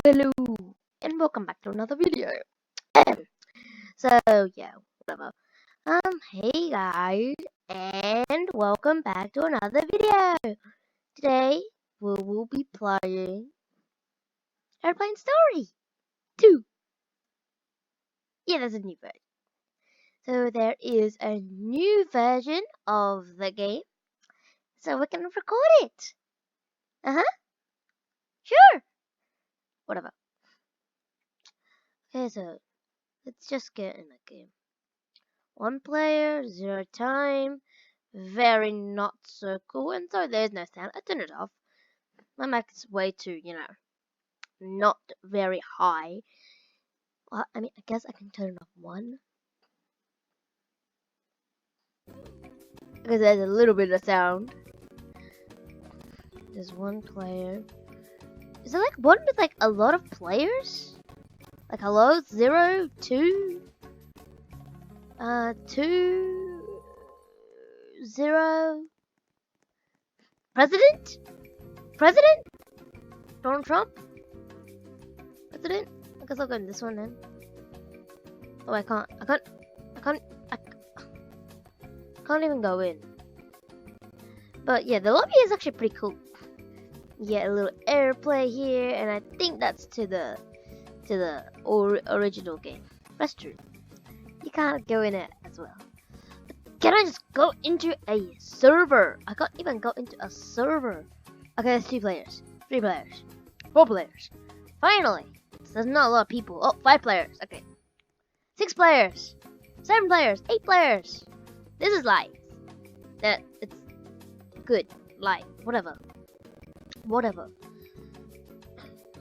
Hello, and welcome back to another video. So yeah, whatever. Hey guys, and welcome back to another video. Today we will be playing Airplane Story 2. Yeah, there's a new version. So there is a new version of the game, so we can record it. Sure. Whatever. Okay, so let's just get in the game. 1 player, 0 time. Very not so cool, and so there's no sound. I turned it off. My mic is way too, not very high. Well, I mean, I guess I can turn it off 1. Because there's a little bit of sound. There's 1 player. Is it like 1 with like a lot of players? Like hello? 0, 2? 2, 0? President? President? Donald Trump? President? I guess I'll go in this one then. Oh, I can't even go in. But yeah, the lobby is actually pretty cool. You get a little airplay here, and I think that's to the original game. That's true. You can't go in it as well. But can I just go into a server? I can't even go into a server. Okay, there's 2 players, 3 players, 4 players. Finally, so there's not a lot of people. Oh, 5 players. Okay, 6 players, 7 players, 8 players. This is live. That it's good. Live. Whatever.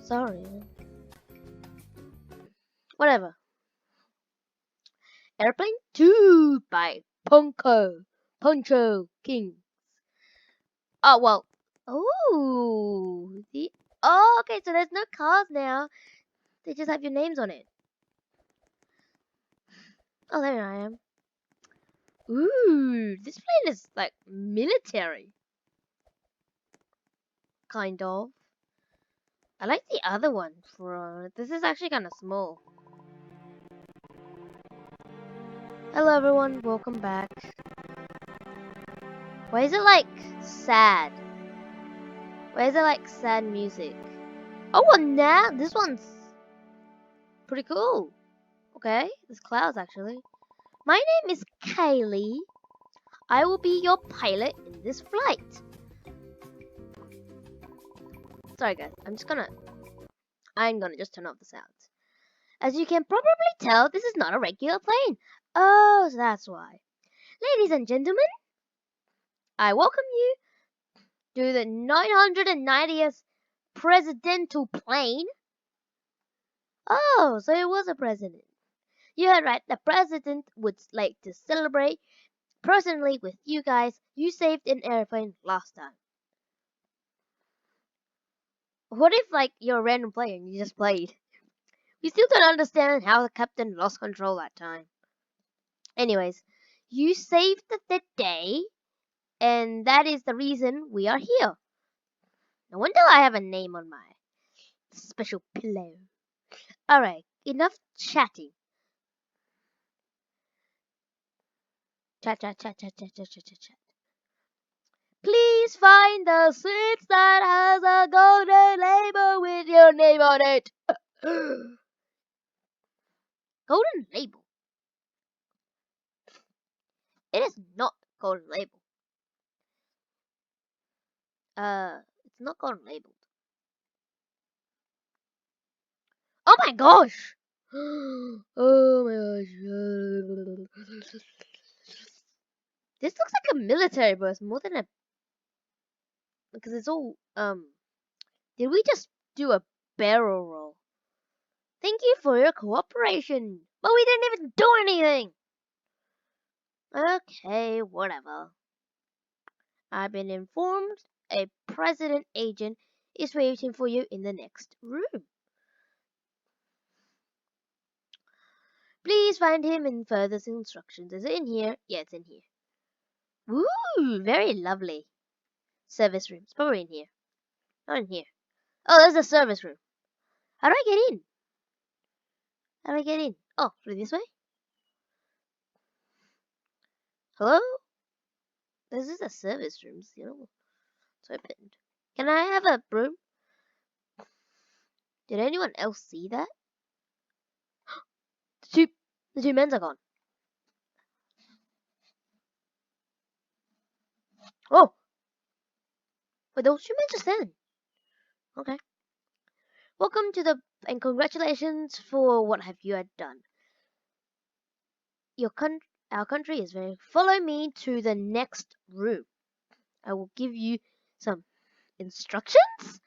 Sorry. Whatever. Airplane 2 by Poncho Kings. Oh well. Okay, so there's no cars now. They just have your names on it. Oh, there I am. Ooh, this plane is like military. Kind of. I like the other one. This is actually kind of small. Hello everyone, welcome back. Why is it like sad? Why is it like sad music? Oh, well now this one's pretty cool. Okay, there's clouds actually. My name is Kaylee. I will be your pilot in this flight. Sorry guys, I'm gonna just turn off the sounds. As you can probably tell, this is not a regular plane. Oh, so that's why. Ladies and gentlemen, I welcome you to the 990th presidential plane. Oh, so it was a president. You heard right, the president would like to celebrate personally with you guys. You saved an airplane last time. What if like you're a random player and you just played? We still don't understand how the captain lost control that time. Anyways, you saved the day, and that is the reason we are here. No wonder I have a name on my special pillow. Alright, enough chatting. Chat. Please find the seats that has a golden label with your name on it. Golden label? It is not golden label. It's not golden labeled. Oh my gosh! Oh my gosh. This looks like a military bus more than a... Because it's all, Did we just do a barrel roll? Thank you for your cooperation. But we didn't even do anything! Okay, whatever. I've been informed a president agent is waiting for you in the next room. Please find him and further instructions. Is it in here? Yeah, it's in here. Ooh, very lovely. Service room. It's probably in here. Not in here. Oh, there's a service room. How do I get in? How do I get in? Oh, through this way? Hello? This is a service room, you know. It's opened. Can I have a broom? Did anyone else see that? The two men are gone. Oh! Wait, those two men just then. Okay. Welcome to and congratulations for what have you had done. Our country is very. Follow me to the next room. I will give you some instructions.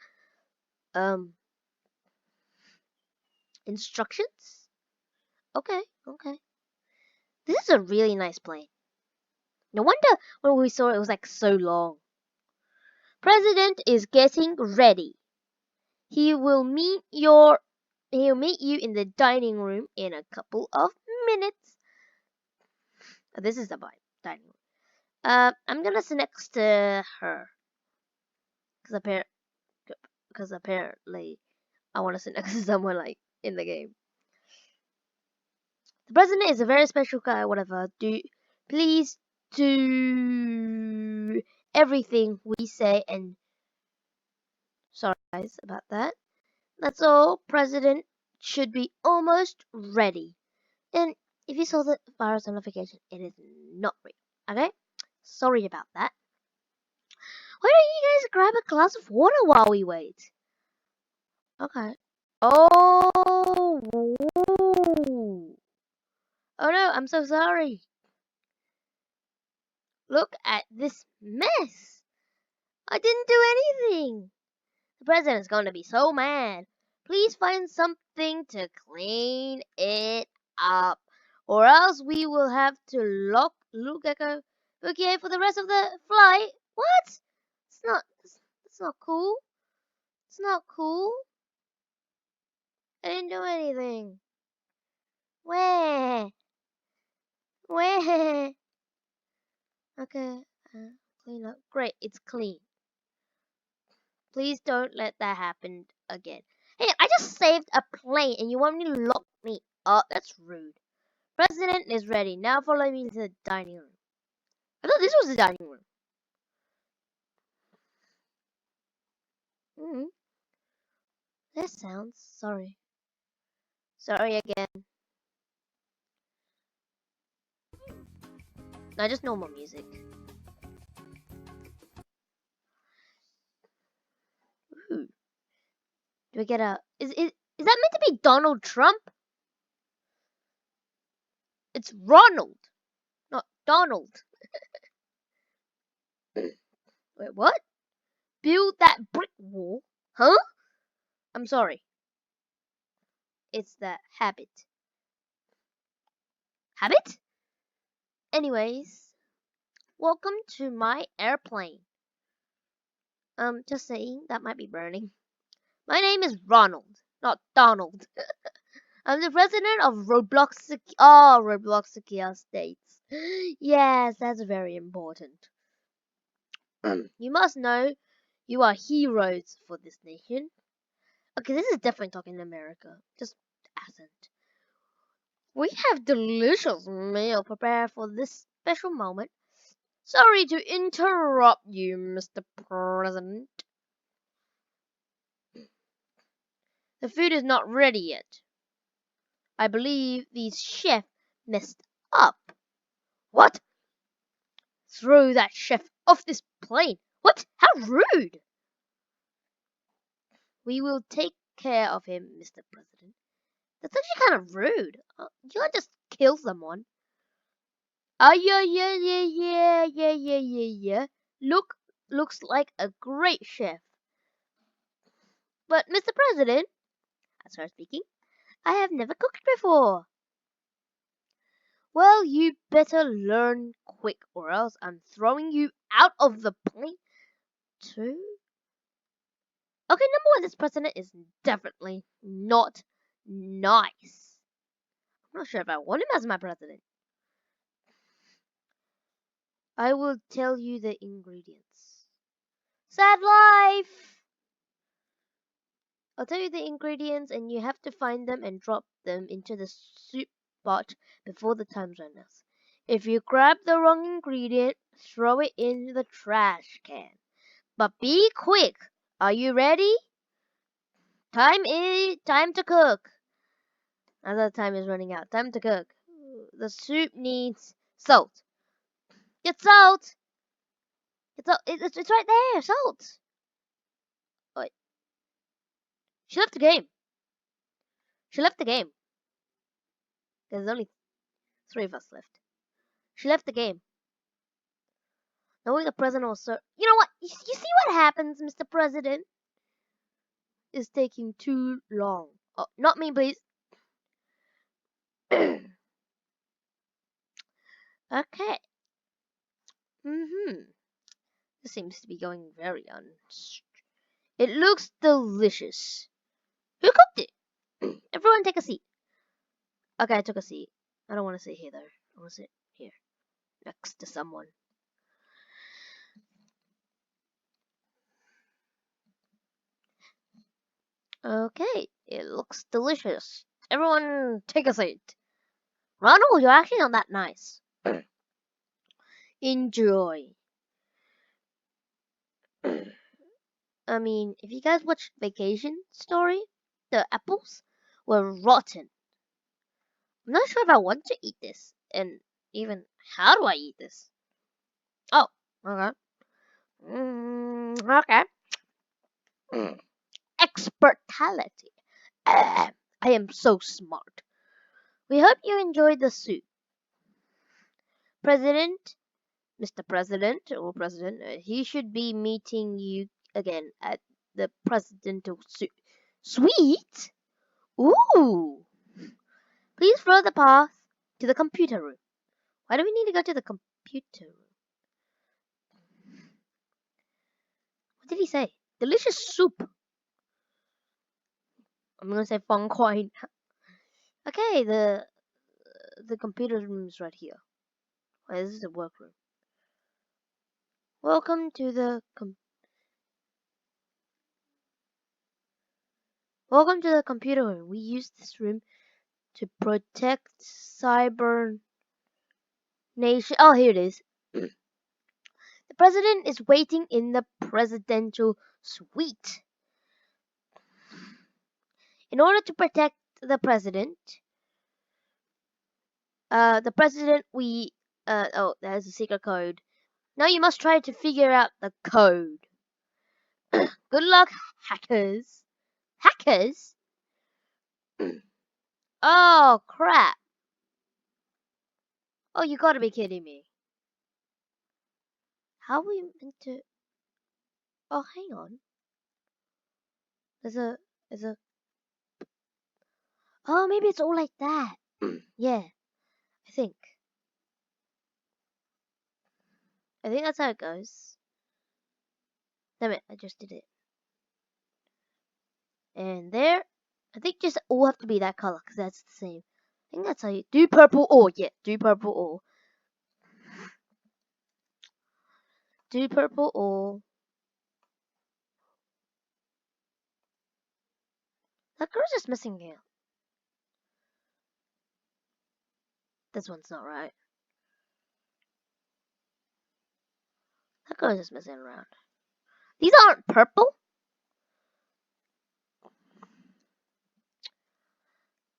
Instructions? Okay. This is a really nice plane. No wonder when we saw it was like so long. President is getting ready. He will meet you in the dining room in a couple of minutes. This is the dining room. I'm gonna sit next to her because apparently I want to sit next to someone like in the game. The president is a very special guy. Whatever. Please do everything we say, and sorry guys about that. That's all. President should be almost ready. And if you saw the virus notification, it is not real. Okay? Sorry about that. Why don't you guys grab a glass of water while we wait? Okay. Oh. Oh no, I'm so sorry. Look at this mess. I didn't do anything. The president's going to be so mad. Please find something to clean it up, or else we will have to lock Lugeko Bukie for the rest of the flight. What? It's not cool. It's not cool. I didn't do anything. Where? Where? Okay, clean up. Great, it's clean. Please don't let that happen again. Hey, I just saved a plane and you want me to lock me up? That's rude. President is ready. Now follow me to the dining room. I thought this was the dining room. Mm-hmm. That sounds. Sorry. Sorry again. No, just normal music. Ooh. Do we get a? Is that meant to be Donald Trump? It's Ronald, not Donald. Wait, what? Build that brick wall? Huh? I'm sorry. It's the habit. Habit? Anyways, welcome to my airplane. Just saying, that might be burning. My name is Ronald, not Donald. I'm the president of Roblox Secure States. Yes, that's very important. You must know you are heroes for this nation. Okay, this is definitely talking America. Just accent. We have delicious meal prepared for this special moment. Sorry to interrupt you, Mr. President. The food is not ready yet. I believe these chefs messed up. What? Throw that chef off this plane. What? How rude! We will take care of him, Mr. President. That's actually kind of rude. You can't just kill someone. Yeah. Looks like a great chef. But, Mr. President, as her speaking, I have never cooked before. Well, you better learn quick or else I'm throwing you out of the plane too. Okay, number one, this president is definitely not nice. I'm not sure if I want him as my president. I will tell you the ingredients. Sad life! I'll tell you the ingredients and you have to find them and drop them into the soup pot before the time's run out. If you grab the wrong ingredient, throw it in the trash can. But be quick. Are you ready? Time to cook. Another time is running out. Time to cook. The soup needs salt. Get salt. It's right there. Salt. Wait. She left the game. She left the game. There's only 3 of us left. She left the game. Knowing the president will serve. You know what? You see what happens, Mr. President? Is taking too long. Oh, not me, please. Okay. This seems to be going very It looks delicious. Who cooked it? Everyone take a seat. Okay, I took a seat. I don't want to sit here though. I want to sit here. Next to someone. Okay, it looks delicious. Everyone take a seat. Ronald, you're actually not that nice. Enjoy. I mean, if you guys watched Vacation Story, the apples were rotten. I'm not sure if I want to eat this, and even how do I eat this? Oh, okay. Okay. Expertality. I am so smart. We hope you enjoyed the soup. President, Mr. President, or President, he should be meeting you again at the presidential suite. Ooh! Please follow the path to the computer room. Why do we need to go to the computer room? What did he say? Delicious soup. I'm gonna say fun coin. Okay, the computer room is right here. Wait, this is the workroom. Welcome to the computer room. We use this room to protect cyber nation. Oh, here it is. The president is waiting in the presidential suite. In order to protect the president, oh, there's a secret code. Now you must try to figure out the code. Good luck, hackers. Hackers? Oh, crap. Oh, you gotta be kidding me. How are we meant to... Oh, hang on. There's a... Oh, maybe it's all like that. Yeah, I think. I think that's how it goes. Damn it, I just did it. And there, I think just all have to be that color because that's the same. I think that's how you do purple or yeah, do purple or do purple or that girl's just missing out. This one's not right. That girl's just messing around. These aren't purple.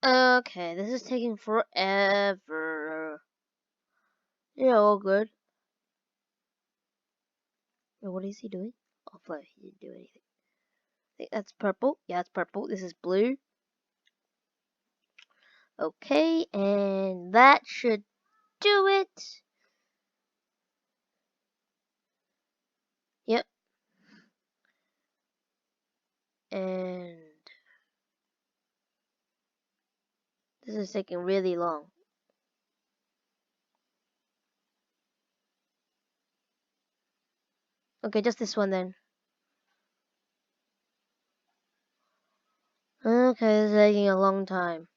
Okay, this is taking forever. Yeah, all good. What is he doing? Oh, boy, he didn't do anything. I think that's purple. Yeah, it's purple. This is blue. Okay, and that should do it. Yep. And this is taking really long. Okay, just this one then. Okay, this is taking a long time.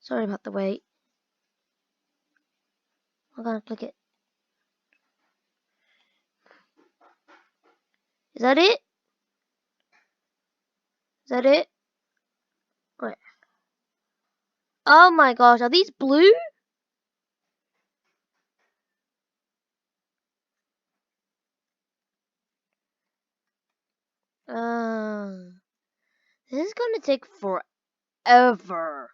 Sorry about the wait. I'm gonna click it. Is that it? Is that it? Wait. Oh my gosh, are these blue? This is gonna take forever.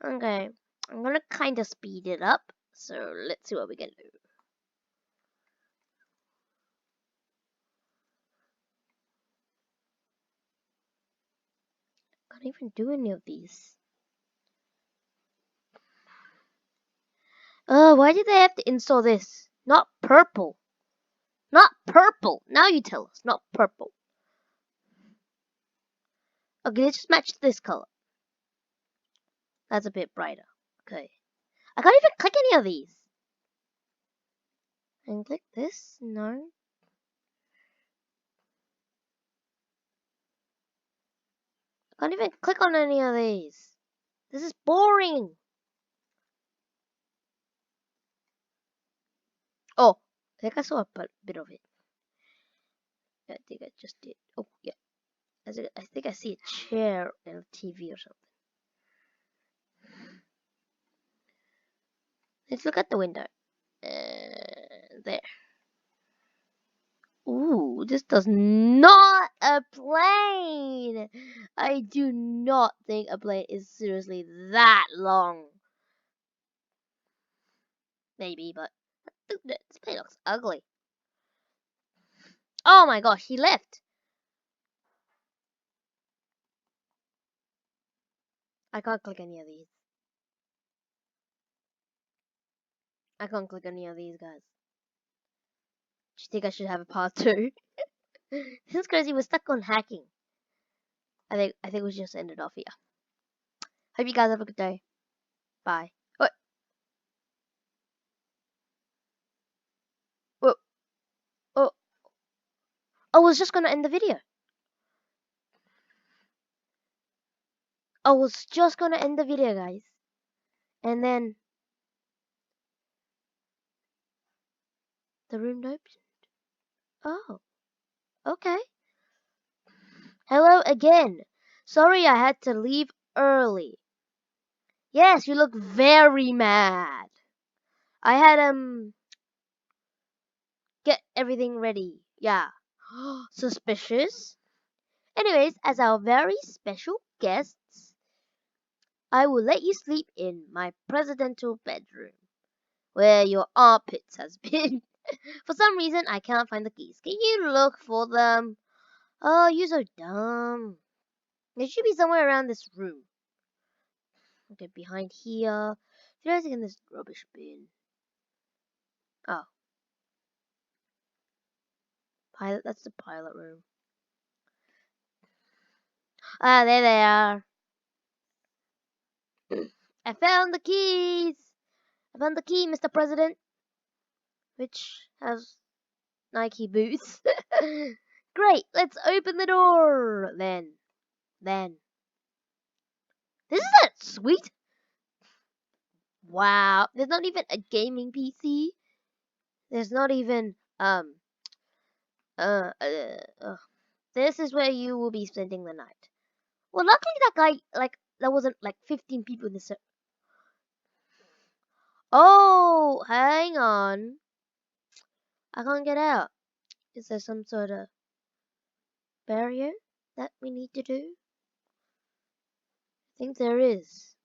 Okay, I'm gonna kind of speed it up. So let's see what we can do. Can't even do any of these. Why did they have to install this? Not purple. Not purple. Now you tell us. Not purple. Okay, let's just match this color. That's a bit brighter. Okay. I can't even click any of these. I can click this? No. I can't even click on any of these. This is boring. Oh, I think I saw a bit of it. I think I just did. Oh, yeah. I think I see a chair and a TV or something. Let's look at the window. There. Ooh, this does not a plane. I do not think a plane is seriously that long. Maybe, but this plane looks ugly. Oh my gosh, he left. I can't click any of these. I can't click any of these guys. Do you think I should have a part 2? This is crazy. We're stuck on hacking. I think we should just end it off here. Hope you guys have a good day. Bye. What? What? Oh, I was just gonna end the video. I was just gonna end the video, guys. And then the room opened. Oh, okay. Hello again. Sorry I had to leave early. Yes, you look very mad. I had get everything ready. Yeah. Suspicious. Anyways, as our very special guests, I will let you sleep in my presidential bedroom, where your armpits has been. For some reason, I can't find the keys. Can you look for them? Oh, you're so dumb. They should be somewhere around this room. Okay, behind here. There's in this rubbish bin. Oh, pilot. That's the pilot room. Ah, there they are. I found the keys. I found the key, Mr. President, which has Nike boots. Great, let's open the door. Then. This is that sweet. Wow, there's not even a gaming PC. There's not even uh, uh, uh, this is where you will be spending the night. Well, luckily that guy, like, there wasn't like 15 people in the Oh, hang on. I can't get out. Is there some sort of barrier that we need to do? I think there is.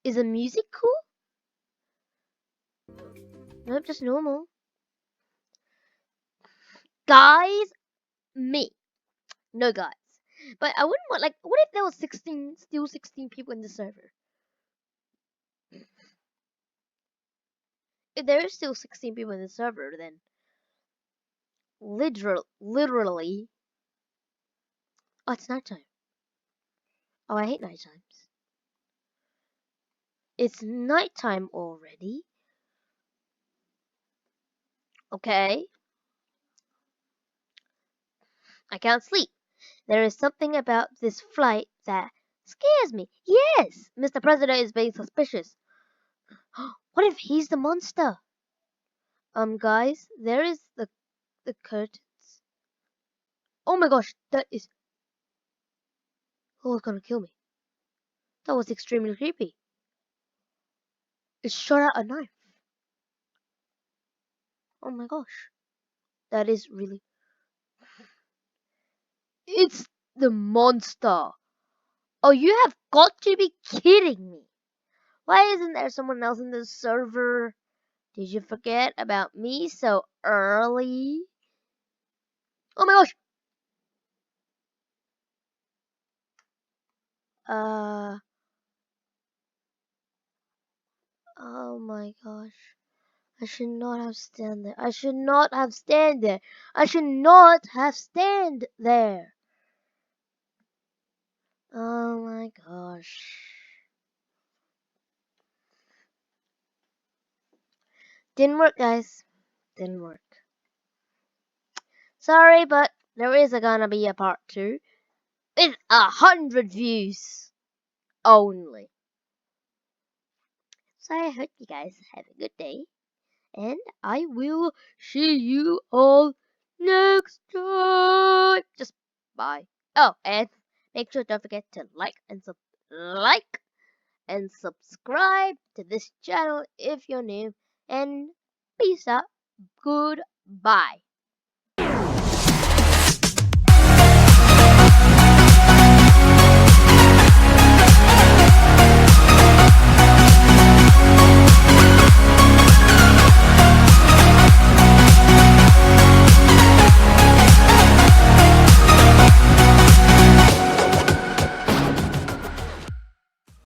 Is the music cool? Nope, just normal. Guys, me. No guys. But I wouldn't want, like, what if there was 16 people in the server? If there is still 16 people in the server, then literally. Oh, it's nighttime. Oh, I hate night times. It's nighttime already. Okay. I can't sleep. There is something about this flight that scares me. Yes, Mr. President is being suspicious. What if he's the monster? Guys, there is the curtains. Oh my gosh, that is... Oh, it's gonna kill me. That was extremely creepy. It shot out a knife. Oh my gosh. That is really... It's the monster. Oh, you have got to be kidding me. Why isn't there someone else in the server? Did you forget about me so early? Oh my gosh. Uh... Oh my gosh. I should not have stand there. I should not have stand there. I should not have stand there. Oh my gosh. Didn't work, guys. Didn't work. Sorry, but there is gonna be a part 2 with 100 views only. So I hope you guys have a good day, and I will see you all next time. Just bye. Oh, and make sure don't forget to like and subscribe to this channel if you're new. And peace out. Goodbye.